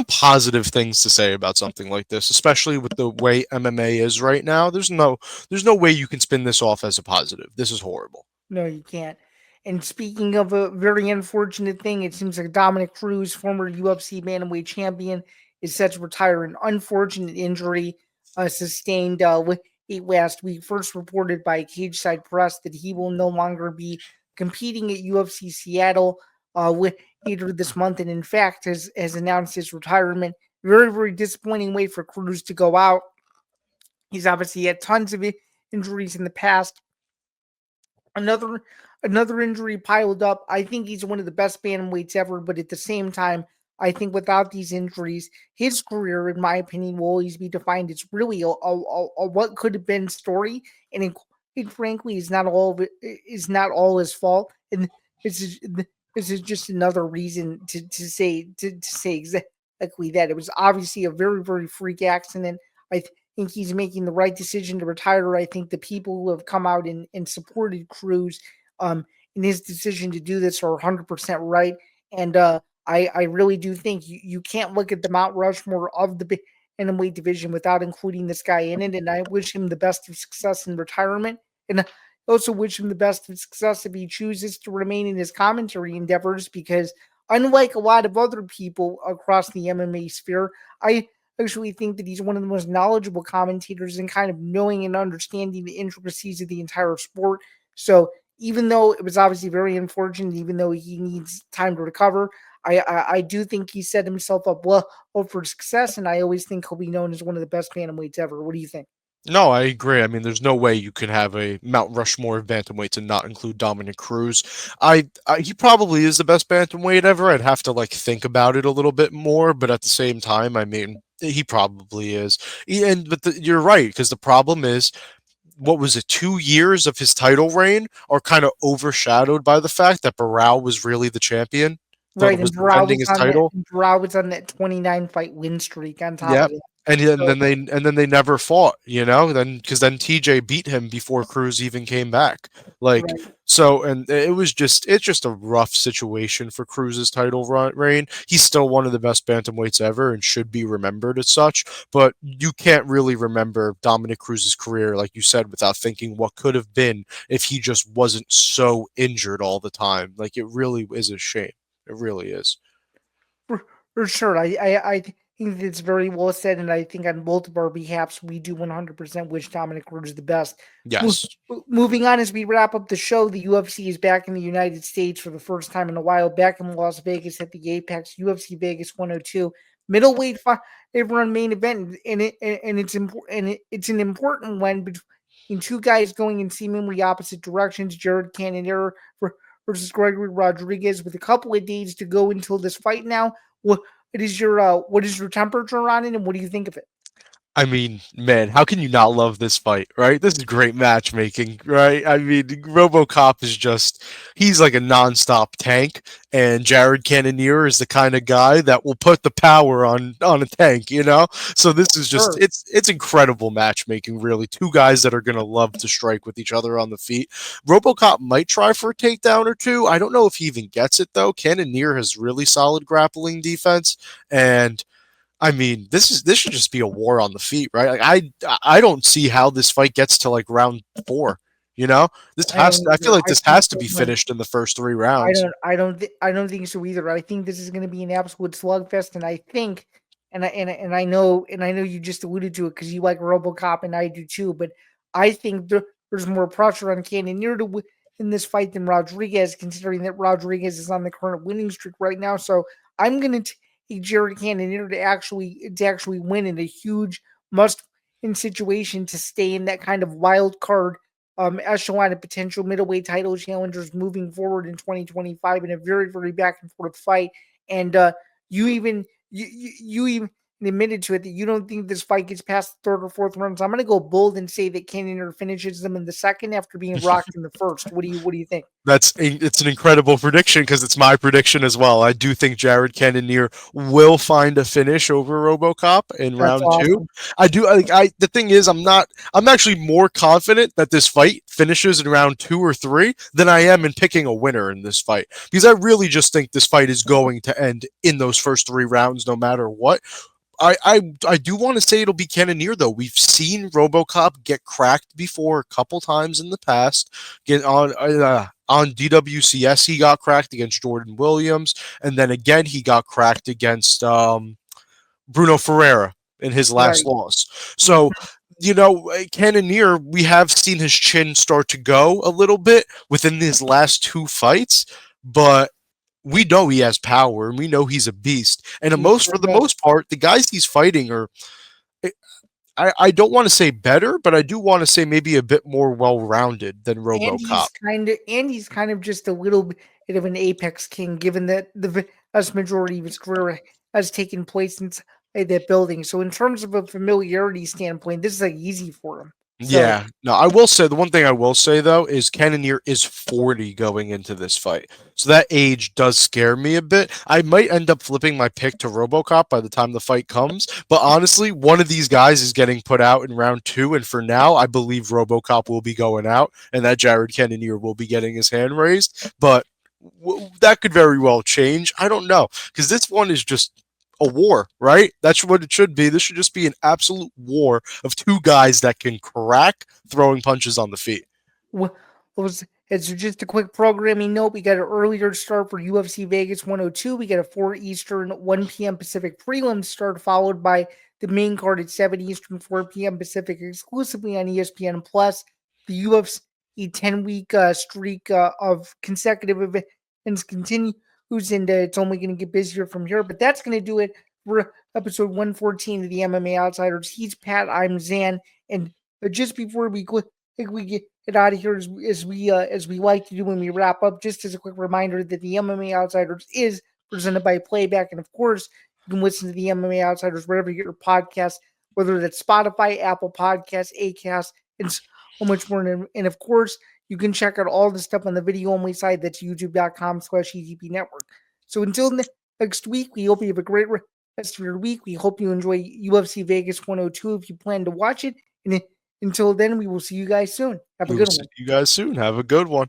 A: positive things to say about something like this, especially with the way MMA is right now. There's no way you can spin this off as a positive. This is horrible.
B: No, you can't. And speaking of a very unfortunate thing, it seems like Dominick Cruz, former UFC bantamweight champion, is set to retire. An unfortunate injury sustained late last week. First reported by Cage Side Press that he will no longer be competing at UFC Seattle later this month, and in fact has announced his retirement. Very, very disappointing way for Cruz to go out. He's obviously had tons of injuries in the past. Another injury piled up. I think he's one of the best bantamweights ever, but at the same time, I think without these injuries, his career, in my opinion, will always be defined. It's really a what could have been story, and it, frankly, is not all of it, is not all his fault. And this is this is just another reason to say exactly that. It was obviously a very, very freak accident. I think he's making the right decision to retire. I think the people who have come out and supported Cruz in his decision to do this are 100% right. And I really do think you can't look at the Mount Rushmore of the bantamweight division without including this guy in it. And I wish him the best of success in retirement. And I also wish him the best of success if he chooses to remain in his commentary endeavors, because unlike a lot of other people across the MMA sphere, I actually think that he's one of the most knowledgeable commentators in kind of knowing and understanding the intricacies of the entire sport. So even though it was obviously very unfortunate, even though he needs time to recover, I do think he set himself up well for success, and I always think he'll be known as one of the best bantamweights ever. What do you think?
A: No, I agree. I mean, there's no way you can have a Mount Rushmore of bantamweights and not include Dominick Cruz. He probably is the best bantamweight ever. I'd have to like think about it a little bit more, but at the same time, I mean, he probably is. You're right because the problem is, what was it? 2 years of his title reign are kind of overshadowed by the fact that Barao was really the champion, that
B: Right,
A: was
B: and Barao
A: defending
B: was
A: his
B: on that.
A: title.
B: Barao was on that 29 fight win streak. On top
A: Yeah.
B: of it,
A: And
B: so
A: then they never fought, then because then TJ beat him before Cruz even came back. Like
B: right.
A: So, and it's just a rough situation for Cruz's title reign. He's still one of the best bantamweights ever and should be remembered as such. But you can't really remember Dominick Cruz's career, like you said, without thinking what could have been if he just wasn't so injured all the time. Like, it really is a shame. It really is.
B: For sure. I think it's very well said, and I think on both of our behalfs, we do 100% wish Dominic Cruz the best.
A: Yes.
B: Moving on as we wrap up the show, the UFC is back in the United States for the first time in a while, back in Las Vegas at the Apex UFC Vegas 102 middleweight fight run main event, and it's important, and it's an important one between two guys going in seemingly opposite directions. Jared Cannonier versus Gregory Rodriguez with a couple of days to go until this fight. Now, what is your temperature on it, and what do you think of it?
A: I mean, man, how can you not love this fight, right? This is great matchmaking, right? I mean, RoboCop is he's like a nonstop tank, and Jared Cannonier is the kind of guy that will put the power on a tank, you know? So this is just,
B: Sure.
A: it's incredible matchmaking, really. Two guys that are going to love to strike with each other on the feet. RoboCop might try for a takedown or two. I don't know if he even gets it, though. Cannonier has really solid grappling defense, and I mean, this should just be a war on the feet, right? Like I don't see how this fight gets to like round 4. You know,
B: I don't
A: I feel
B: either.
A: like
B: I
A: this
B: think
A: has to be
B: that
A: finished in the first 3 rounds.
B: I don't think so either. I think this is going to be an absolute slugfest, and I think, and I know you just alluded to it because you like RoboCop and I do too. But I think there's more pressure on Cannonier to win in this fight than Rodriguez, considering that Rodriguez is on the current winning streak right now. So I'm going to take Jared Cannonier to actually win in a huge must in situation to stay in that kind of wild card echelon of potential middleweight title challengers moving forward in 2025 in a very, very back and forth fight. And you even you even admitted to it that you don't think this fight gets past the third or fourth round. So I'm going to go bold and say that Cannonier finishes them in the second after being rocked in the first. What do you think?
A: It's an incredible prediction because it's my prediction as well. I do think Jared Cannonier will find a finish over RoboCop in
B: That's
A: round 2.
B: awesome.
A: I do like I the thing is I'm actually more confident that this fight finishes in round 2 or 3 than I am in picking a winner in this fight because I really just think this fight is going to end in those first 3 rounds no matter what. I do want to say it'll be Cannonier though. We've seen RoboCop get cracked before a couple times in the past. Get on DWCS he got cracked against Jordan Williams, and then again he got cracked against Bruno Ferreira in his last
B: Right.
A: loss. So Cannonier, we have seen his chin start to go a little bit within his last 2 fights, but we know he has power and we know he's a beast. And
B: He
A: for
B: sure
A: the
B: does.
A: most part, the guys he's fighting are eh, I don't want to say better, but I do want to say maybe a bit more well-rounded than RoboCop.
B: He's kind of just a little bit of an apex king, given that the vast majority of his career has taken place inside that building. So in terms of a familiarity standpoint, this is like easy for him. So
A: Yeah. No, I will say the one thing I will say though is Cannonier is 40 going into this fight. So that age does scare me a bit. I might end up flipping my pick to RoboCop by the time the fight comes, but honestly, one of these guys is getting put out in round 2 and for now, I believe RoboCop will be going out and that Jared Cannonier will be getting his hand raised, but that could very well change. I don't know because this one is just a war, right? That's what it should be. This should just be an absolute war of 2 guys that can crack throwing punches on the feet.
B: what was it's just a quick programming note. We got an earlier start for UFC Vegas 102. We got a 4 Eastern, 1 p.m. Pacific prelim start, followed by the main card at 7 Eastern, 4 p.m. Pacific, exclusively on ESPN Plus. The UFC 10-week streak of consecutive events continues, and it's only going to get busier from here. But that's going to do it for episode 114 of the MMA Outsiders. He's Pat, I'm Zan, and just before we get out of here as we like to do when we wrap up. Just as a quick reminder that the MMA Outsiders is presented by Playback, and of course, you can listen to the MMA Outsiders wherever you get your podcasts, whether that's Spotify, Apple Podcasts, Acast, and so much more. And of course, you can check out all the stuff on the video only site. That's youtube.com/EGP Network. So until next week, we hope you have a great rest of your week. We hope you enjoy UFC Vegas 102 if you plan to watch it. And until then, we will see you guys soon. Have a
A: We will
B: good
A: see
B: one.
A: you guys soon. Have a good one.